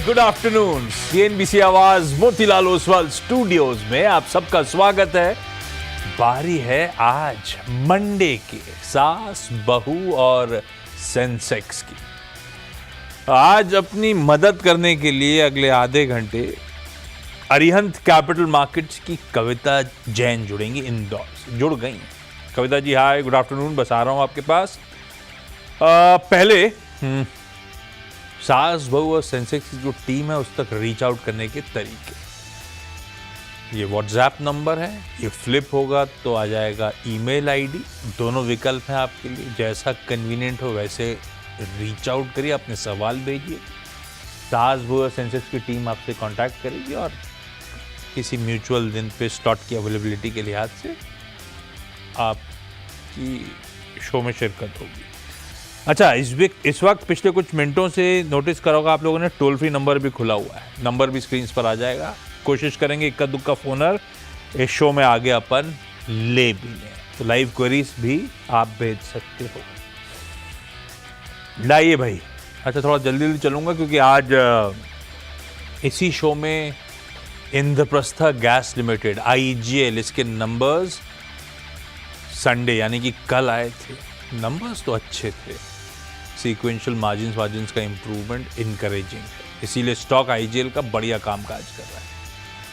Good afternoon. CNBC आवाज Motilal Oswal studios में आप सबका स्वागत है। बारी है आज मंडे की, सास बहू और सेंसेक्स की। आज अपनी मदद करने के लिए अगले आधे घंटे अरिहंत कैपिटल मार्केट्स की कविता जैन जुड़ेंगी, इंदौर से जुड़ गई। कविता जी हाय, गुड आफ्टरनून। बस आ रहा हूं आपके पास। पहले सास बहू और सेंसेक्स की जो टीम है उस तक रीच आउट करने के तरीके। ये व्हाट्सएप नंबर है, ये फ्लिप होगा तो आ जाएगा ईमेल आईडी। दोनों विकल्प हैं आपके लिए, जैसा कन्वीनियंट हो वैसे रीच आउट करिए, अपने सवाल भेजिए। सास बहू और सेंसेक्स की टीम आपसे कांटेक्ट करेगी और किसी म्यूचुअल दिन पे स्लॉट की अवेलेबिलिटी के लिहाज से आपकी शो में शिरकत होगी। अच्छा, इस वक्त पिछले कुछ मिनटों से नोटिस करा होगा आप लोगों ने, टोल फ्री नंबर भी खुला हुआ है। नंबर भी स्क्रीन पर आ जाएगा। कोशिश करेंगे इक्का दुक्का फोनर इस शो में आगे अपन ले भी लें, तो लाइव क्वेरीज भी आप भेज सकते हो। लाइए भाई। अच्छा, थोड़ा जल्दी जल्दी चलूंगा क्योंकि आज इसी शो में इंद्रप्रस्था गैस लिमिटेड IGL, इसके नंबर्स संडे यानी कि कल आए थे। नंबर्स तो अच्छे थे, सीक्वेंशियल मार्जिन्स का इंप्रूवमेंट इनकरेजिंग है, इसीलिए स्टॉक IGL का बढ़िया कामकाज कर रहा है।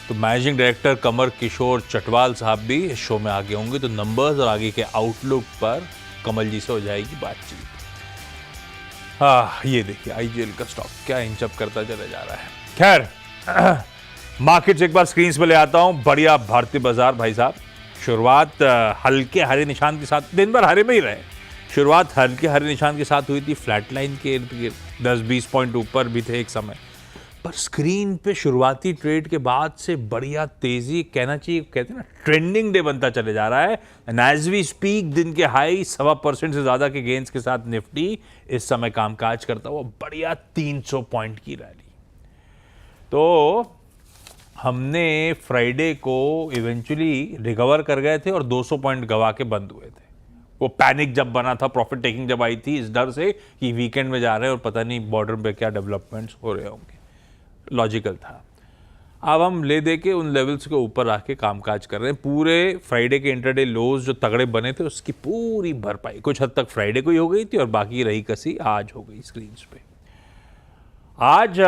तो मैनेजिंग डायरेक्टर कमर किशोर चटवाल साहब भी इस शो में आगे होंगे, तो नंबर्स और आगे के आउटलुक पर कमल जी से हो जाएगी बातचीत। ये देखिए IGL का स्टॉक क्या इंचअप करता चला जा रहा है। खैर, मार्केट्स एक बार स्क्रीन पर ले आता हूं। बढ़िया भारतीय बाजार भाई साहब। शुरुआत हल्के हरे निशान के साथ, दिन भर हरे में ही रहे। शुरुआत हल्के हरे निशान के साथ हुई थी, फ्लैट लाइन के 10-20 पॉइंट ऊपर भी थे एक समय पर। स्क्रीन पे शुरुआती ट्रेड के बाद से बढ़िया तेजी, कहना चाहिए, कहते हैं ना, ट्रेंडिंग डे बनता चले जा रहा है। एंड एज वी स्पीक दिन के हाई 1.25% से ज्यादा के गेंस के साथ निफ्टी इस समय कामकाज करता हुआ बढ़िया 300 पॉइंट की रैली। तो हमने फ्राइडे को इवेंचुअली रिकवर कर गए थे और 200 पॉइंट गवा के बंद हुए थे। वो पैनिक जब बना था, प्रॉफिट टेकिंग जब आई थी, इस डर से कि वीकेंड में जा रहे हैं और पता नहीं बॉर्डर पे क्या डेवलपमेंट्स हो रहे होंगे। लॉजिकल था। अब हम ले दे के उन लेवल्स के ऊपर आके कामकाज कर रहे हैं। पूरे फ्राइडे के इंटरडे लोज जो तगड़े बने थे उसकी पूरी भरपाई कुछ हद तक फ्राइडे को ही हो गई थी और बाकी रही कसी आज हो गई स्क्रीन पे। आज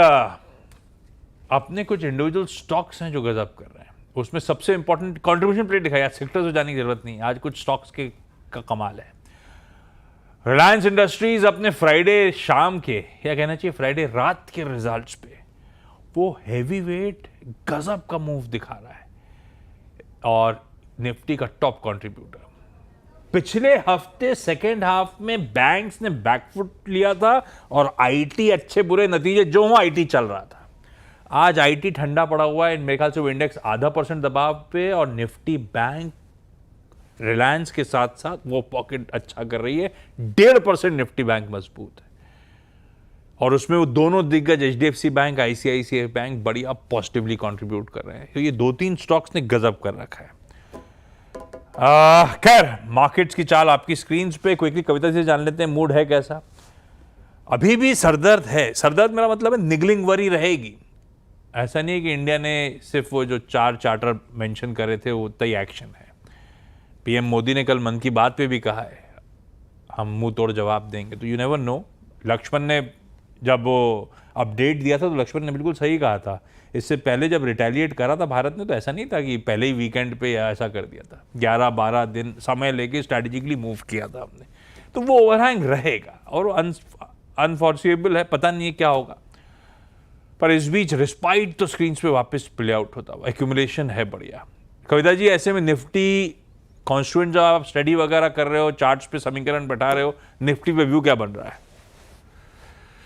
अपने कुछ इंडिविजुअल स्टॉक्स हैं जो गजब कर रहे हैं। उसमें सबसे इंपॉर्टेंट कंट्रीब्यूशन प्लेट दिखाया, सेक्टर्स में जाने की जरूरत नहीं। आज कुछ स्टॉक्स के का कमाल है। रिलायंस इंडस्ट्रीज अपने फ्राइडे शाम के, या कहना चाहिए फ्राइडे रात के रिजल्ट्स पे वो हैवी वेट गजब का मूव दिखा रहा है और निफ्टी का टॉप कंट्रीब्यूटर। पिछले हफ्ते सेकेंड हाफ में बैंक्स ने बैकफुट लिया था और आईटी अच्छे बुरे नतीजे जो हो आईटी चल रहा था। आज आईटी ठंडा पड़ा हुआ है। मेरे ख्याल से वो इंडेक्स 0.5% दबाव पे और निफ्टी बैंक रिलायंस के साथ साथ वो पॉकेट अच्छा कर रही है। 1.5% निफ्टी बैंक मजबूत है और उसमें वो दोनों दिग्गज HDFC बैंक, ICICI बैंक बढ़िया पॉजिटिवली कंट्रीब्यूट कर रहे हैं। तो ये 2-3 स्टॉक्स ने गजब कर रखा है। खैर, मार्केट्स की चाल आपकी स्क्रीन पे। क्विकली कविता से जान लेते हैं मूड है कैसा। अभी भी सरदर्द है। सरदर्द मेरा मतलब है निगलिंग वरी रहेगी। ऐसा नहीं है कि इंडिया ने सिर्फ वो जो 4 चार्टर मेंशन करे थे वो उतना ही एक्शन है। PM मोदी ने कल मन की बात पे भी कहा है हम मुंह तोड़ जवाब देंगे। तो यू नेवर नो। लक्ष्मण ने जब वो अपडेट दिया था तो लक्ष्मण ने बिल्कुल सही कहा था। इससे पहले जब रिटेलिएट करा था भारत ने तो ऐसा नहीं था कि पहले ही वीकेंड पे ऐसा कर दिया था। 11-12 दिन समय लेके स्ट्रैटेजिकली मूव किया था हमने। तो वो ओवरहैंग रहेगा और अनफॉर्सिएबल है, पता नहीं है क्या होगा। पर इस बीच रिस्पाइट तो स्क्रीन पे वापस प्ले आउट होता हुआ एक्यूमुलेशन है बढ़िया। कविता जी, ऐसे में निफ्टी कॉन्स्टिट्यूएंट जब आप स्टडी वगैरह कर रहे हो, चार्ट्स पे समीकरण बैठा रहे हो, निफ्टी पे व्यू क्या बन रहा है?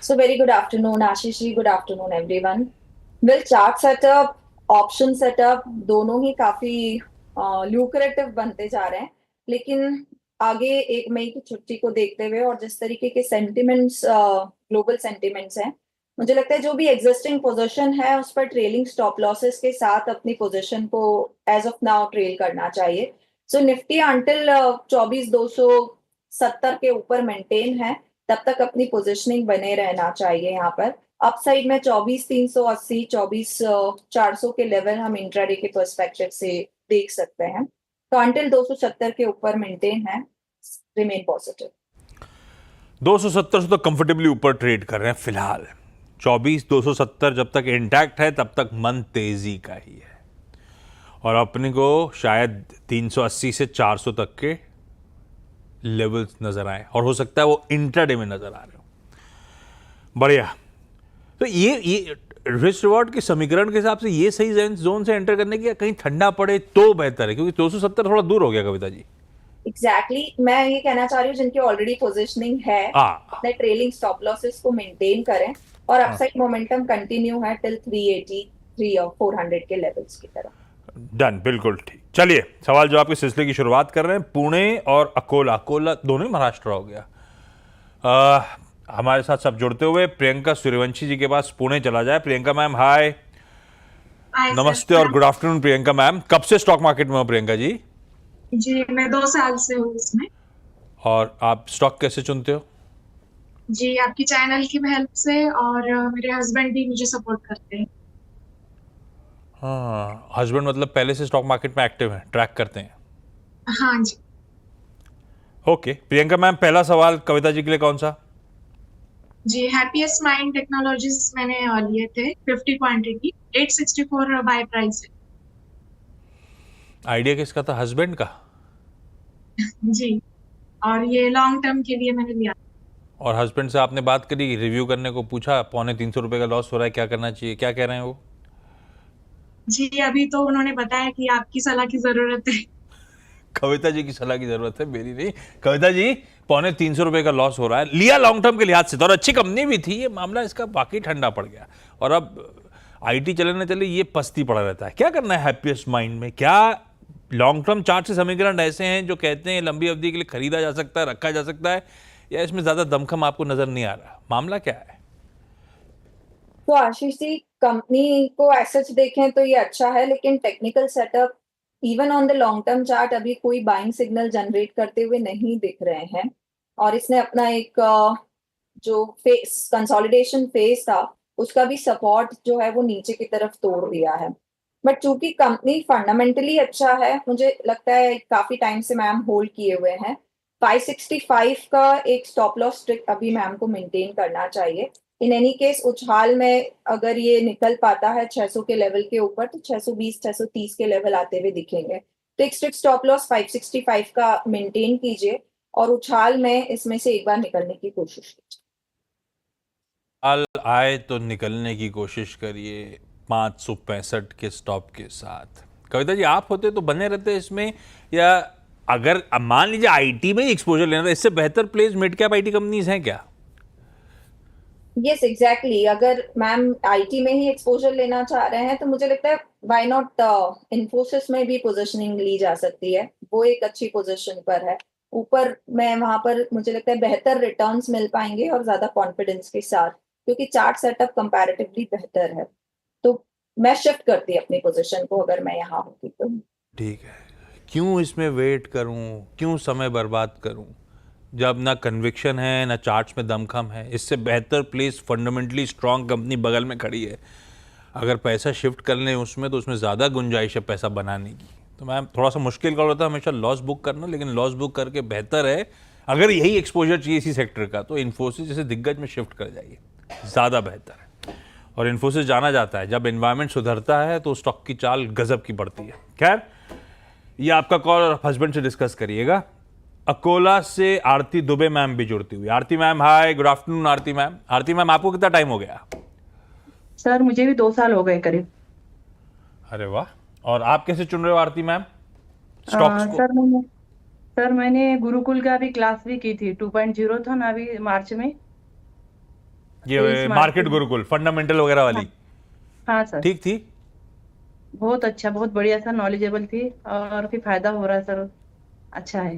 So very good afternoon, Ashish ji. Good afternoon, everyone. Well, chart setup, option setup दोनों ही काफी ल्यूक्रेटिव बनते जा रहे हैं, लेकिन आगे 1 मई की छुट्टी को देखते हुए और जिस तरीके के सेंटिमेंट्स, ग्लोबल सेंटिमेंट्स हैं, मुझे लगता है जो भी एग्जिस्टिंग पोजीशन है उस पर ट्रेलिंग स्टॉप लॉसेस के साथ अपनी पोजीशन को एज ऑफ नाउ ट्रेल करना चाहिए। सो निफ्टी अंटिल 24,270 के ऊपर मेंटेन है, तब तक अपनी पोजीशनिंग बने रहना चाहिए यहाँ पर। अपसाइड में 24,380, 24,400 के लेवल हम इंट्राडे के पर्सपेक्टिव से देख सकते हैं। तो अंटिल 270 के ऊपर मेंटेन है, रिमेन पॉजिटिव। 270 से तो कंफर्टेबली ऊपर ट्रेड कर रहे हैं फिलहाल। 24,270 जब तक इंटैक्ट है तब तक मन तेजी का ही है, और अपने को शायद 380 से 400 तक के लेवल्स नजर आए, और हो सकता है वो इंट्राडे में नजर आ रहे हो। बढ़िया। तो ये रिस्क रिवॉर्ड के समीकरण के हिसाब से ये सही जोन से एंटर करने की, या कहीं ठंडा पड़े तो बेहतर है, क्योंकि 270 थोड़ा दूर हो गया कविता जी। एग्जैक्टली मैं ये कहना चाह रही हूँ जिनकी ऑलरेडी पोजिशनिंग है अपने ट्रेलिंग स्टॉप लॉसेस को मेंटेन करें, और अपसाइड मोमेंटम कंटिन्यू है टिल 383 और 400 के लेवल्स की तरफ। डन, बिल्कुल ठीक। चलिए सवाल जवाब के सिलसिले की शुरुआत कर रहे हैं। पुणे और अकोला, अकोला दोनों ही महाराष्ट्र हो गया। हमारे साथ सब जुड़ते हुए प्रियंका सूर्यवंशी जी के पास पुणे चला जाए। Priyanka ma'am hi. नमस्ते और गुड आफ्टरनून प्रियंका मैम। कब से स्टॉक मार्केट में हो प्रियंका जी? जी मैं 2 साल से हूँ इसमें। और आप स्टॉक कैसे चुनते हो? जी आपकी चैनल की हेल्प से, और मेरे हस्बैंड भी मुझे सपोर्ट करते हैं। हाँ, हस्बैंड मतलब पहले से स्टॉक मार्केट में एक्टिव हैं, ट्रैक करते हैं? हाँ जी। ओके प्रियंका मैम, पहला सवाल कविता जी के लिए कौन सा? जी हैप्पीएस्ट माइंड टेक्नोलॉजीज मैंने लिए थे 50 क्वांटिटी, 864 बाय प्राइस है। आइडिया किसका था, हस्बैंड का? जी, और ये लॉन्ग टर्म के लिए मैंने लिया। और हस्बैंड से आपने बात करी, रिव्यू करने को पूछा, 350 रुपए का लॉस हो रहा है, क्या करना चाहिए, क्या कह रहे हैं वो? जी अभी तो उन्होंने बताया कि आपकी सलाह की जरूरत है। कविता जी की सलाह की जरूरत है, मेरी नहीं। कविता जी 350 रुपए का लॉस हो रहा है, लिया लॉन्ग टर्म के लिहाज से तो, और अच्छी कंपनी भी थी, ये मामला इसका बाकी ठंडा पड़ गया, और अब आईटी चले न चले ये पस्ती पड़ा रहता है। क्या करना है हैप्पीएस्ट माइंड में? क्या लॉन्ग टर्म चार्ट से समीकरण ऐसे हैं जो कहते हैं लंबी अवधि के लिए खरीदा जा सकता है, रखा जा सकता है, या इसमें ज्यादा दमखम आपको नजर नहीं आ रहा? मामला क्या है? तो आशीष जी, कंपनी को एसेट्स देखें तो ये अच्छा है, लेकिन technical setup even on the long term chart अभी कोई बाइंग सिग्नल जनरेट करते हुए नहीं दिख रहे हैं, और इसने अपना एक जो फेस कंसोलिडेशन फेज था उसका भी सपोर्ट जो है वो नीचे की तरफ तोड़ दिया है। बट चूंकि कंपनी फंडामेंटली अच्छा है, मुझे लगता है काफी टाइम से मैम होल्ड किए हुए हैं। 565 का एक स्टॉप लॉस ट्रिक अभी मैम को मेंटेन करना चाहिए। इन एनी केस उछाल में अगर ये निकल पाता है 600 के लेवल के ऊपर, तो 620 630 के लेवल आते हुए दिखेंगे। तो एक स्ट्रिक्ट स्टॉप लॉस 565 का मेंटेन कीजिए, और उछाल में इसमें से एक बार निकलने की कोशिश कीजिए। हाल आए तो निकलने की कोशिश करिए 565 के स्टॉप के साथ। कविता जी आप होते तो बने रहते इसमें, या अगर मान लीजिए आईटी में ही एक्सपोजर लेना था, इससे बेहतर place mid cap IT companies हैं क्या? यस एग्जैक्टली, अगर मैम आईटी में ही एक्सपोजर लेना चाह रहे हैं तो मुझे लगता है व्हाई नॉट इन्फोसिस में भी पोजीशनिंग ली जा सकती है, वो एक अच्छी पोजीशन पर है ऊपर में, वहां पर मुझे लगता है बेहतर रिटर्न्स मिल पाएंगे और ज्यादा कॉन्फिडेंस के साथ, क्योंकि चार्ट सेटअप कंपैरेटिवली बेहतर है। तो मैं शिफ्ट करती अपनी पोजीशन को अगर मैं यहाँ होती तो। ठीक है, क्यों इसमें वेट करूं, क्यों समय बर्बाद करूं जब ना कन्विक्शन है ना चार्ट्स में दमखम है? इससे बेहतर प्लेस फंडामेंटली स्ट्रांग कंपनी बगल में खड़ी है, अगर पैसा शिफ्ट कर लें उसमें तो उसमें ज़्यादा गुंजाइश है पैसा बनाने की। तो मैम थोड़ा सा मुश्किल कॉल होता है हमेशा लॉस बुक करना, लेकिन लॉस बुक करके बेहतर है अगर यही एक्सपोजर चाहिए इसी सेक्टर का तो इन्फोसिस जैसे दिग्गज में शिफ्ट कर जाइए, ज़्यादा बेहतर है। और इन्फोसिस जाना जाता है जब एनवायरनमेंट सुधरता है तो स्टॉक की चाल गजब की बढ़ती है। खैर ये आपका कॉल और हस्बैंड से डिस्कस करिएगा। अकोला से आरती दुबे मैम भी जुड़ती हुई। आरती मैम हाय, गुड आफ्टरनून आरती मैम। आरती मैम आपको कितना टाइम हो गया? सर मुझे भी 2 साल हो गए करीब। अरे वाह, और आप कैसे चुन रहे हो आरती मैम स्टॉक्स को? सर मैंने गुरुकुल का भी क्लास भी की थी, 2.0 था ना अभी मार्च में। ये मार्केट गुरुकुल फंडामेंटल वगैरह वाली? हाँ सर, ठीक थी, बहुत अच्छा, बहुत बढ़िया सर, नॉलेजेबल थी और भी फायदा हो रहा है सर, अच्छा है।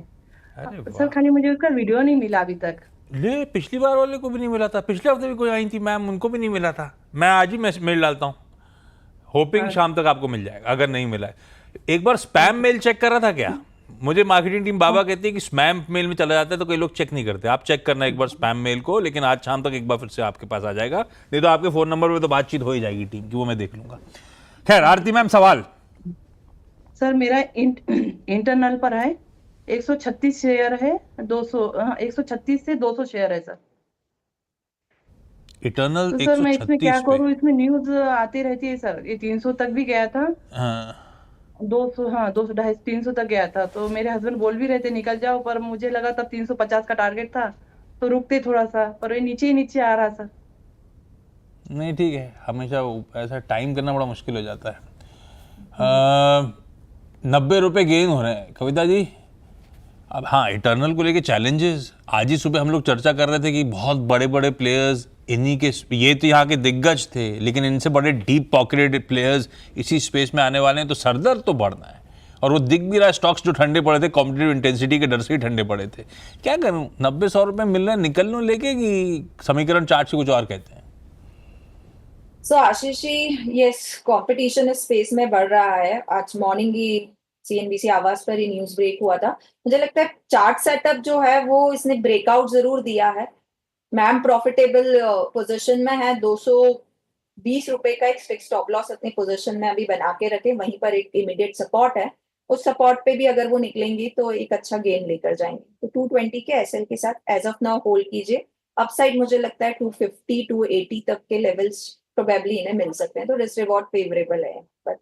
अरे सर खाली मुझे उसका वीडियो नहीं मिला अभी तक। ले पिछली बार वाले को भी नहीं मिला था, पिछले हफ्ते भी कोई आई थी मैम, उनको भी नहीं मिला था। मैं आज ही मेल डालता हूँ, होपिंग शाम तक आपको मिल जाएगा अगर नहीं मिला है। एक बार स्पैम मेल चेक कर रहा था क्या? मुझे मार्केटिंग टीम बाबा कहती है कि स्पैम मेल में चला जाता है तो कई लोग चेक नहीं करते। आप चेक करना एक बार स्पैम मेल को, लेकिन आज शाम तक एक बार फिर से आपके पास आ जाएगा, नहीं तो आपके फोन नंबर पे तो बातचीत हो ही जाएगी टीम की, वो मैं देख लूंगा। खैर आरती मैम, सवाल। सर मेरा इंटरनल पर है 136 शेयर है, 200 136 से 200 शेयर है सर। इटर्नल तो सर मैं इसमें क्या 136 पे। करूं, इसमें न्यूज आती रहती है सर, ये 300 तक भी गया था, हाँ, 200, हाँ 200 250 300 तक गया था। तो मेरे हस्बैंड बोल भी रहे थे निकल जाओ, पर मुझे लगा तब 350 का टारगेट था तो रुकते थोड़ा सा, पर ये नीचे ही नीचे आ रहा सर। नहीं ठीक है, हमेशा ऐसा टाइम करना बड़ा मुश्किल हो जाता है। 90 रुपए गेन हो रहे हैं कविता जी। अब हाँ, इटर्नल को लेके चैलेंजेस, आज ही सुबह हम लोग चर्चा कर रहे थे कि बहुत बड़े बड़े प्लेयर्स इन्हीं के, ये तो यहाँ के दिग्गज थे, लेकिन इनसे बड़े डीप पॉकेटेड प्लेयर्स इसी स्पेस में आने वाले हैं, तो सरदर्द तो बढ़ना है। और वो दिख भी रहा है, स्टॉक्स जो ठंडे पड़े थे कॉम्पिटिटिव इंटेंसिटी के डर से ही ठंडे पड़े थे। क्या करूँ, 90-100 रुपये मिल रहे हैं, निकल लूँ लेके, कि समीकरण चार्ट से कुछ और कहते हैं? सो आशीष जी, यस, कंपटीशन इस स्पेस में बढ़ रहा है। आज मॉर्निंग ही सीएनबीसी आवाज पर ही न्यूज ब्रेक हुआ था। मुझे लगता है चार्ट सेटअप जो है वो इसने ब्रेकआउट जरूर दिया है। मैम प्रॉफिटेबल पोजीशन में है, 220 रुपए का एक फिक्स स्टॉप लॉस अपनी पोजीशन में अभी बना के रखे, वहीं पर एक इमीडिएट सपोर्ट है, उस सपोर्ट पे भी अगर वो निकलेंगी तो एक अच्छा गेन लेकर जाएंगे। तो 220 के एसएल के साथ एज ऑफ नाउ होल्ड कीजिए। अपसाइड मुझे लगता है 250 280 तक के लेवल्स प्रोबेबली इन्हें मिल सकते हैं, तो रिस्क रिवॉर्ड फेवरेबल है। पर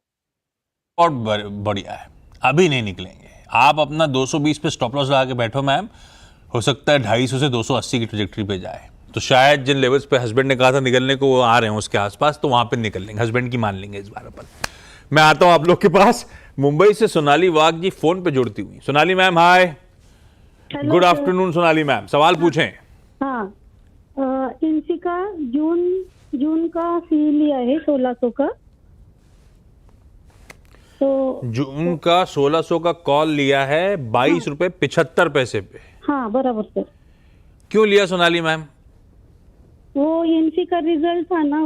और बढ़िया है, अभी नहीं निकलेंगे। आप अपना 220 पे स्टॉप लॉस लगा के बैठो मैम, हो सकता है 250 से 280 की ट्रैजेक्टरी पे जाए, तो शायद जिन लेवल्स पे हस्बैंड ने कहा था निकलने को वो आ रहे हैं उसके आसपास, तो वहां पे निकल लेंगे, हस्बैंड की मान लेंगे इस बार अपन। मैं आता हूं आप लोग के पास। मुंबई से सोनाली वाघ जी फोन पे जुड़ती हुई। Sonali ma'am hi, good afternoon Sonali ma'am, सवाल पूछें। हाँ, इनसी का जून का सी लिया है 1600 का, तो जून का 1600 का कॉल लिया है 22 रुपए 75 पैसे पे। हाँ बराबर सर। क्यों लिया सोनाली मैम? वो इनसी का रिजल्ट था ना,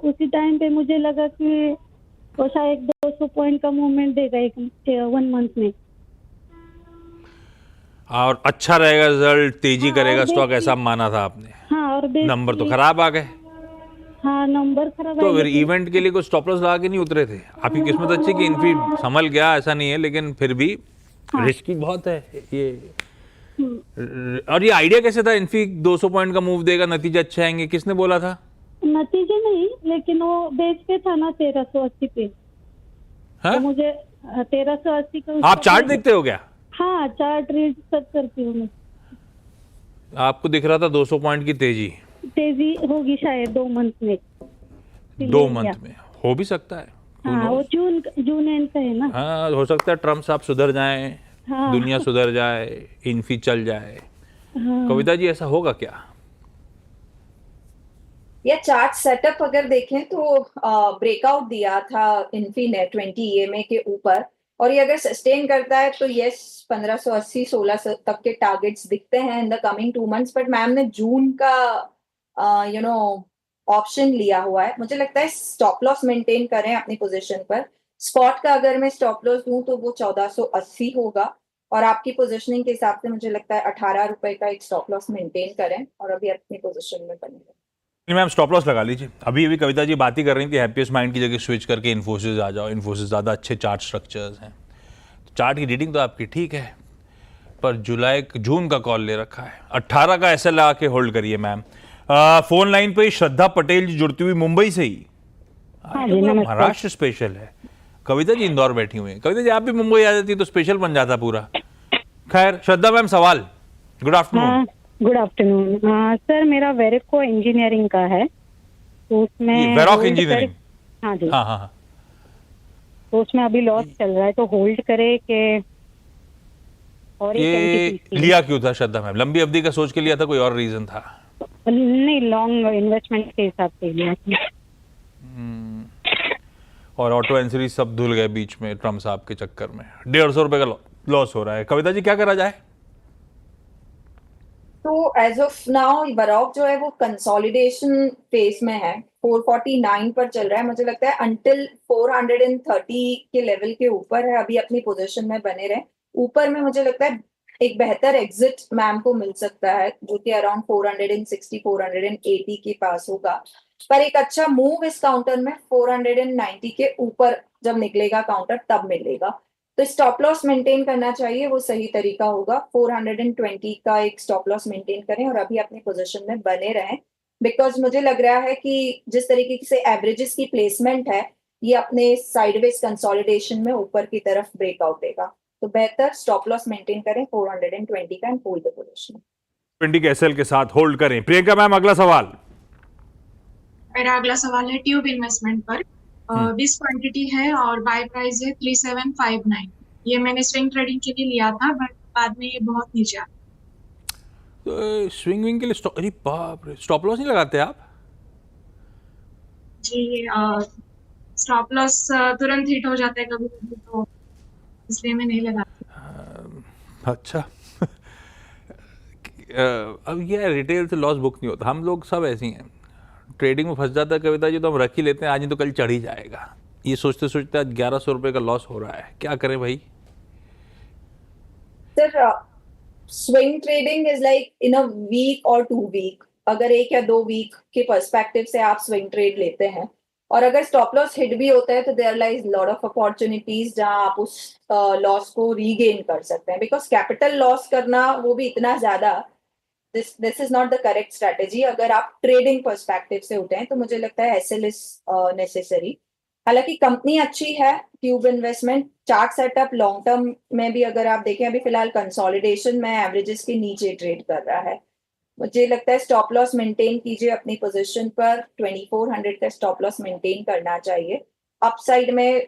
उसी टाइम पे मुझे लगा कि वो शायद 200 पॉइंट का मूवमेंट देगा एक 1 मंथ में, और अच्छा रहेगा रिजल्ट, तेजी हाँ, करेगा और स्टॉक, देखिए- ऐसा माना था आपने। हाँ और नंबर तो खराब आ गए, हाँ नंबर खराब तो आए, फिर लेकिन- इवेंट के लिए कुछ स्टॉप लॉस लगा के नहीं उतरे थे? आपकी किस्मत अच्छी कि इन्फी संभल गया, ऐसा नहीं है, लेकिन फिर भी रिस्की बहुत है ये। और ये आइडिया कैसे था इन्फी 200 पॉइंट का मूव देगा, नतीजे अच्छे आएंगे, किसने बोला था? नतीजे नहीं, लेकिन वो बेच पे था ना 1380 पे, हाँ? तो मुझे 1380 का आप चार्ट देखते हो क्या? हाँ चार्ट रीड सब करती हूँ मैं। आपको दिख रहा था 200 पॉइंट की तेजी होगी शायद 2 मंथ में, 2 मंथ में हो भी सकता है। Who हाँ वो knows? जून एंड का है ना। हाँ, हो सकता है ट्रम्प साहब सुधर जाएं, हाँ। दुनिया सुधर जाए, इन्फी चल जाए। हाँ। कविता जी ऐसा होगा क्या? या चार्ट सेटअप अगर देखें तो ब्रेकआउट दिया था इन्फी ने 20 ईएमए के ऊपर, और ये अगर सस्टेन करता है तो यस 1580 1600 तक के टारगेट्स दिखते हैं in the coming 2 months. But ma'am ने जून का ऑप्शन लिया हुआ है, मुझे लगता है स्टॉप लॉस मेंटेन करें अपनी पोजीशन पर। स्पॉट का अगर मैं स्टॉप लॉस दूं तो वो 1480 होगा, और आपकी पोजीशनिंग के हिसाब से मुझे लगता है 18 रुपए का एक स्टॉप लॉस मेंटेन करें और अभी अपनी पोजीशन में बने रहें। मैम स्टॉप लॉस लगा लीजिए। अभी अभी कविता जी बात ही कर रही थी हैप्पीएस्ट माइंड की जगह स्विच करके इन्फोसिस आ जाओ, इन्फोसिस ज़्यादा अच्छे चार्ट स्ट्रक्चर्स हैं। चार्ट की रीडिंग तो आपकी ठीक है, पर जून का कॉल ले रखा है, 18 का ऐसे लगा के होल्ड करिए मैम। फोन लाइन पे श्रद्धा पटेल जी जुड़ती हुई मुंबई से ही। हाँ जी, नमस्कार। महाराष्ट्र स्पेशल है। कविता जी इंदौर बैठी हुई है। कविता जी आप भी मुंबई आ जाती तो स्पेशल बन जाता पूरा। खैर श्रद्धा मैम सवाल। Good afternoon. हाँ गुड आफ्टरनून। सर मेरा वेरेको इंजीनियरिंग का है, तो उसमें वेरॉक hold इंजीनियरिंग? हाँ जी, हाँ हाँ हाँ। तो उसमें अभी लॉस चल रहा है, तो होल्ड करे के और एक ये entity लिया क्यों था श्रद्धा मैम? लंबी अवधि का सोच के लिया था, कोई और रीजन था? नहीं, लॉन्ग इन्वेस्टमेंट के हिसाब से लिया था। और ऑटो एंसरी सब धुल गए बीच में ट्रम्प साहब के चक्कर में। 150 रुपए का लॉस हो रहा है। कविता जी क्या करा जाए? तो एज ऑफ नाउ वरॉक जो है वो कंसोलिडेशन फेज में है, 449 पर चल रहा है। मुझे लगता है अंटिल 430 के लेवल के ऊपर है अभी अपनी पोजीशन में बने रहे। ऊपर में मुझे लगता है एक बेहतर एग्जिट मैम को मिल सकता है जो कि अराउंड 460 480 के पास होगा, पर एक अच्छा मूव इस काउंटर में 490 के ऊपर जब निकलेगा काउंटर तब मिलेगा। तो स्टॉप लॉस मेंटेन करना चाहिए, वो सही तरीका होगा। 420 का एक स्टॉप लॉस मेंटेन करें और अभी अपनी पोजीशन में बने रहें, बिकॉज मुझे लग रहा है कि जिस तरीके से एवरेजेस की प्लेसमेंट है ये अपने साइडवेज कंसोलिडेशन में ऊपर की तरफ ब्रेकआउट देगा। तो बेहतर स्टॉप लॉस मेंटेन करें 420 का एंड होल्ड द पोजीशन। 20 के एसएल के साथ होल्ड करें। प्रियंका मैम, अगला सवाल। मेरा अगला सवाल है ट्यूब इन्वेस्टमेंट पर। 20 क्वांटिटी है और बाय प्राइस है 3759। ये मैंने स्विंग ट्रेडिंग के लिए लिया था, बट बाद में ये बहुत नीचे आ तो स्विंग विंग के लिए अरे बाप रे, स्टॉप लॉस नहीं लगाते आप? जी। स्टॉप लॉस तुरंत हिट हो जाता है कभी कभी, तो इसलिए मैं नहीं लगाती। अच्छा। अब ये रिटेल से लॉस बुक नहीं होता, हम लोग सब ऐसे ही हैं। ट्रेडिंग में फंस जाता है कविता जी, तो हम रख ही लेते हैं, आज नहीं तो कल चढ़ ही जाएगा। ये सोचते सोचते आज 1100 रुपये का लॉस हो रहा है, क्या करें भाई? Sir swing trading is like in a week और 2 वीक, अगर 1 या 2 वीक के पर्सपेक्टिव से आप स्विंग ट्रेड लेते हैं और अगर स्टॉप लॉस हिट भी होता है तो there lies lot of opportunities जहां आप उस लॉस को रीगेन कर सकते हैं, बिकॉज कैपिटल लॉस करना वो भी इतना ज्यादा, this is not the correct strategy. अगर आप ट्रेडिंग पर्सपेक्टिव से उठे तो मुझे लगता है एसएल इज नेसेसरी। हालांकि कंपनी अच्छी है tube investment, chart setup long term में भी अगर आप देखें अभी फिलहाल कंसोलिडेशन में एवरेजेस के नीचे ट्रेड कर रहा है। मुझे लगता है स्टॉप लॉस मेंटेन कीजिए अपनी पोजीशन पर, 2400 का स्टॉप लॉस मेंटेन करना चाहिए। अपसाइड में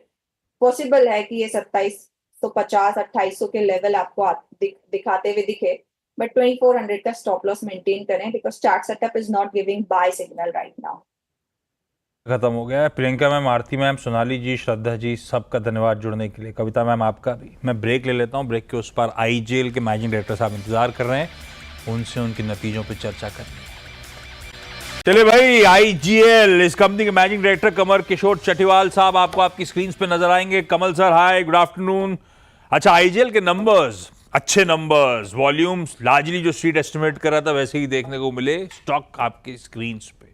पॉसिबल है कि ये 2750 2800 के लेवल आपको दिखाते हुए दिखे, बट 2400 का स्टॉप लॉस मेंटेन करें because chart setup is not giving buy signal right now. खत्म हो गया है। प्रियंका मैम, आरती मैम, सोनाली जी, श्रद्धा जी, सबका धन्यवाद जुड़ने के लिए। कविता मैम आपका भी। मैं ब्रेक ले लेता हूँ, ब्रेक के उस पर आईजीएल के मैनेजिंग डायरेक्टर साहब इंतजार कर रहे हैं, उनसे उनके नतीजों पर चर्चा करनी है। चलिए भाई, आईजीएल इस कंपनी के मैनेजिंग डायरेक्टर कमर किशोर चटीवाल साहब आपको आपकी स्क्रीन पे नजर आएंगे। कमल सर, हाय, गुड आफ्टरनून। अच्छा, आईजीएल के नंबर्स अच्छे नंबर्स, वॉल्यूम्स लार्जली जो स्ट्रीट एस्टिमेट कर रहा था वैसे ही देखने को मिले। स्टॉक आपकी स्क्रीन पे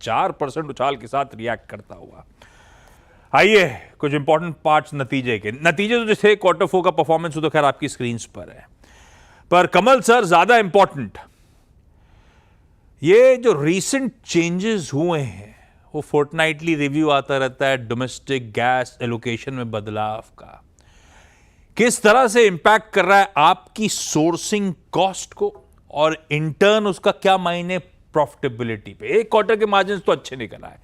4% उछाल के साथ रिएक्ट करता हुआ। आइए कुछ इंपॉर्टेंट पार्ट्स नतीजे तो जैसे क्वार्टर 4 का परफॉर्मेंस तो खैर आपकी स्क्रीन पर है, पर कमल सर ज्यादा इंपॉर्टेंट ये जो रीसेंट चेंजेस हुए हैं, वो फोर्टनाइटली रिव्यू आता रहता है डोमेस्टिक गैस एलोकेशन में बदलाव का, किस तरह से इंपैक्ट कर रहा है आपकी सोर्सिंग कॉस्ट को और इंटर्न उसका क्या मायने प्रॉफिटेबिलिटी पे। एक क्वार्टर के मार्जिन तो अच्छे निकल आए,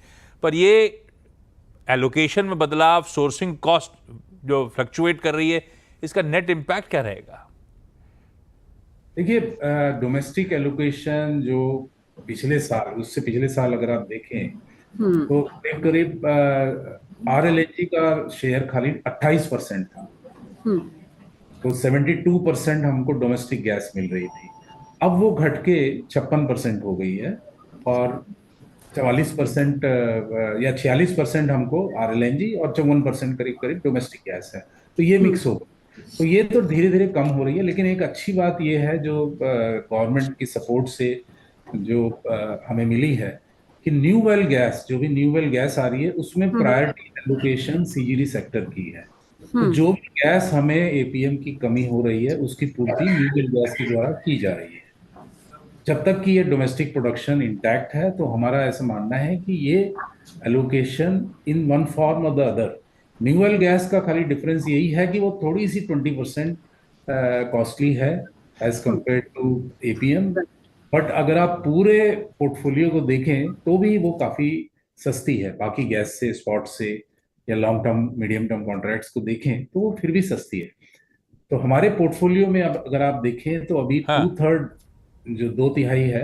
पर ये एलोकेशन में बदलाव, सोर्सिंग कॉस्ट जो फ्लक्चुएट कर रही है, इसका नेट इंपैक्ट क्या रहेगा? देखिए, डोमेस्टिक एलोकेशन जो पिछले साल, उससे पिछले साल अगर आप देखें तो करीब आरएलएनजी का शेयर खाली 28% था, तो 72% हमको डोमेस्टिक गैस मिल रही थी। अब वो घट के 56% हो गई है और 44% या 46% हमको आरएलएनजी और 54% करीब करीब डोमेस्टिक गैस है। तो ये मिक्स हो गई, तो ये तो धीरे धीरे कम हो रही है। लेकिन एक अच्छी बात ये है जो गवर्नमेंट की सपोर्ट से जो हमें मिली है कि न्यू वेल गैस, जो भी न्यू वेल गैस आ रही है उसमें प्रायोरिटी एलोकेशन सीजीडी सेक्टर की है। तो जो भी गैस हमें एपीएम की कमी हो रही है उसकी पूर्ति न्यू वेल गैस के द्वारा की जा रही है। जब तक कि ये डोमेस्टिक प्रोडक्शन इंटैक्ट है तो हमारा ऐसा मानना है कि ये एलोकेशन इन वन फॉर्म और the other, new well gas का खाली डिफरेंस यही है कि वो थोड़ी सी 20% कॉस्टली है as compared to APM, but अगर आप पूरे पोर्टफोलियो को देखें तो भी वो काफी सस्ती है बाकी गैस से, स्पॉट से या long term medium term contracts को देखें तो वो फिर भी सस्ती है। तो हमारे पोर्टफोलियो में अब अगर आप देखें तो अभी 2/3 जो 2/3 है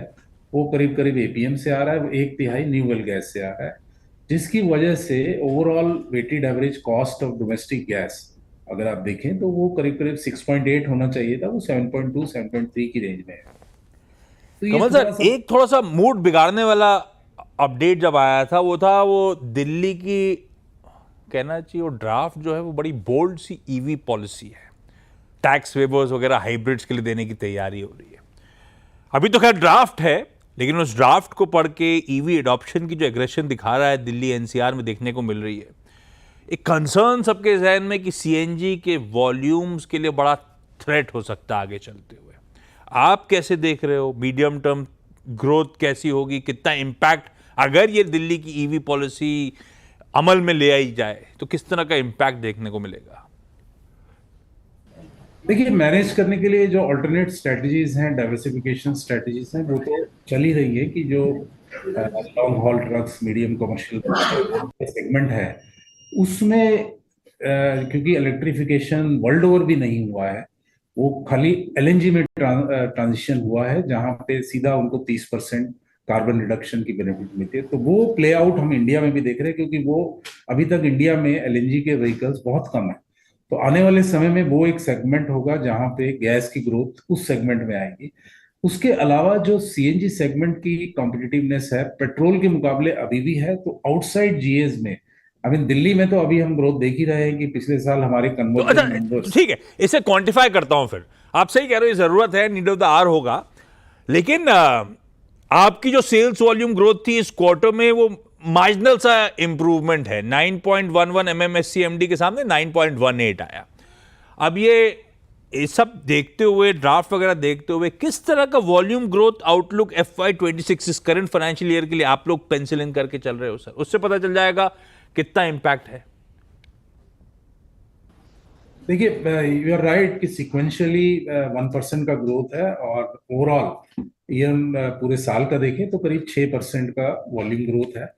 वो करीब करीब एपीएम से आ रहा है, 1/3 न्यू वेल गैस से आ रहा है, जिसकी वजह से overall weighted average cost of domestic gas अगर आप देखें तो वो करीब करीब 6.8 होना चाहिए था, वो 7.2 7.3 की रेंज में है। तो ये कमल थोड़ा सर, सा एक थोड़ा सा मूड बिगाड़ने वाला अपडेट जब आया था वो था वो दिल्ली की, कहना चाहिए वो ड्राफ्ट जो है वो बड़ी बोल्ड सी ईवी पॉलिसी है, टैक्स वेवर्स वगैरह हाइब्रिड्स के लिए देने की तैयारी हो रही है। अभी तो खैर ड्राफ्ट है, लेकिन उस ड्राफ्ट को पढ़ के ईवी एडॉप्शन की जो एग्रेशन दिखा रहा है दिल्ली एनसीआर में देखने को मिल रही है, एक कंसर्न सबके जहन में कि सीएनजी के वॉल्यूम्स के लिए बड़ा थ्रेट हो सकता है आगे चलते हुए। आप कैसे देख रहे हो, मीडियम टर्म ग्रोथ कैसी होगी, कितना इम्पैक्ट अगर ये दिल्ली की ईवी पॉलिसी अमल में ले आई जाए तो किस तरह का इम्पैक्ट देखने को मिलेगा? देखिए, मैनेज करने के लिए जो अल्टरनेट स्ट्रेटजीज हैं, डाइवर्सिफिकेशन स्ट्रेटजीज हैं, वो तो चल ही रही है कि जो long haul trucks, medium commercial segment है उसमें क्योंकि इलेक्ट्रिफिकेशन वर्ल्ड ओवर भी नहीं हुआ है, वो खाली एलएनजी में ट्रांजिशन हुआ है जहां पे सीधा उनको 30% कार्बन रिडक्शन की बेनिफिट मिलती है। तो वो प्ले आउट हम इंडिया में भी देख रहे हैं, क्योंकि वो अभी तक इंडिया में एलएनजी के व्हीकल्स बहुत कम है। तो आने वाले समय में वो एक सेगमेंट होगा जहां पे गैस की ग्रोथ उस सेगमेंट में आएगी। उसके अलावा जो सीएनजी सेगमेंट की कॉम्पिटिटिवनेस है पेट्रोल के मुकाबले अभी भी है, तो आउटसाइड जीएस में अभी दिल्ली में तो अभी हम ग्रोथ देख ही रहे हैं कि पिछले साल हमारे तो कन्वर्जन अच्छा, नंबर्स। ठीक है, इसे क्वांटिफाई करता हूं। फिर आप सही कह रहे हो, जरूरत है, नीड ऑफ द आवर होगा, लेकिन आपकी जो सेल्स वॉल्यूम ग्रोथ थी इस क्वार्टर में वो मार्जिनल सा इंप्रूवमेंट है, 9.11 एमएमएससीएमडी के सामने 9.18 आया। अब ये सब देखते हुए, ड्राफ्ट वगैरह देखते हुए, किस तरह का वॉल्यूम ग्रोथ आउटलुक FY26 इस करंट फाइनेंशियल ईयर के लिए आप लोग पेंसिल इन करके चल रहे हो सर? उससे पता चल जाएगा कितना इंपैक्ट है। देखिए, यू आर राइट कि सिक्वेंशियली 1% का ग्रोथ है, और ओवरऑल ईयर पूरे साल का देखें तो करीब 6% का वॉल्यूम ग्रोथ है।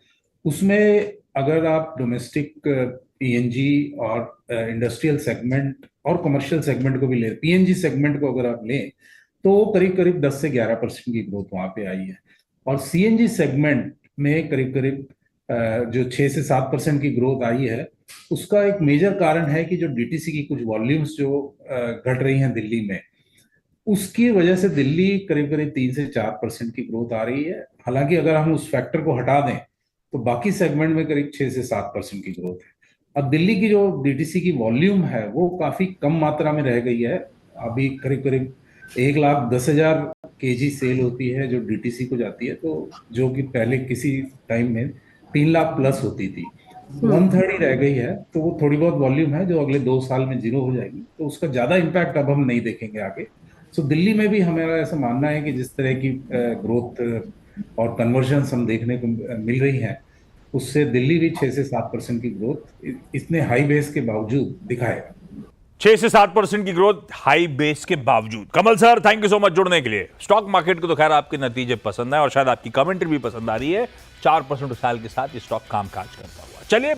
उसमें अगर आप डोमेस्टिक पीएनजी और इंडस्ट्रियल सेगमेंट और कमर्शियल सेगमेंट को भी ले, पीएनजी सेगमेंट को अगर आप लें तो करीब करीब 10 से 11% की ग्रोथ वहां पे आई है। और सीएनजी सेगमेंट में करीब करीब जो 6 से 7% की ग्रोथ आई है, उसका एक मेजर कारण है कि जो डीटीसी की कुछ वॉल्यूम्स जो घट रही हैं दिल्ली में, उसकी वजह से दिल्ली करीब करीब 3 से 4% की ग्रोथ आ रही है। हालांकि अगर हम उस फैक्टर को हटा दें तो बाकी सेगमेंट में करीब 6 से 7% की ग्रोथ है। अब दिल्ली की जो डीटीसी की वॉल्यूम है वो काफी कम मात्रा में रह गई है। अभी करीब करीब 1,10,000 केजी सेल होती है जो डीटीसी को जाती है, तो जो कि पहले किसी टाइम में 3 लाख प्लस होती थी, 1/3 ही रह गई है। तो वो थोड़ी बहुत वॉल्यूम है जो अगले 2 साल में जीरो हो जाएगी, तो उसका ज्यादा इम्पैक्ट अब हम नहीं देखेंगे आगे। सो दिल्ली में भी हमारा ऐसा मानना है कि जिस तरह की ग्रोथ और कन्वर्जन हम देखने को मिल रही हैं, उससे दिल्ली भी 6 से 7% की ग्रोथ इतने हाई बेस के बावजूद दिखाएगा। 6 से 7% की ग्रोथ हाई बेस के बावजूद। Kamal sir, thank you so much जुड़ने के लिए। स्टॉक मार्केट को तो खैर आपके नतीजे पसंद आए और शायद आपकी कमेंट्री भी पसंद आ रही है। 4% साल के साथ ये स्टॉक कामकाज करता हुआ। चलिए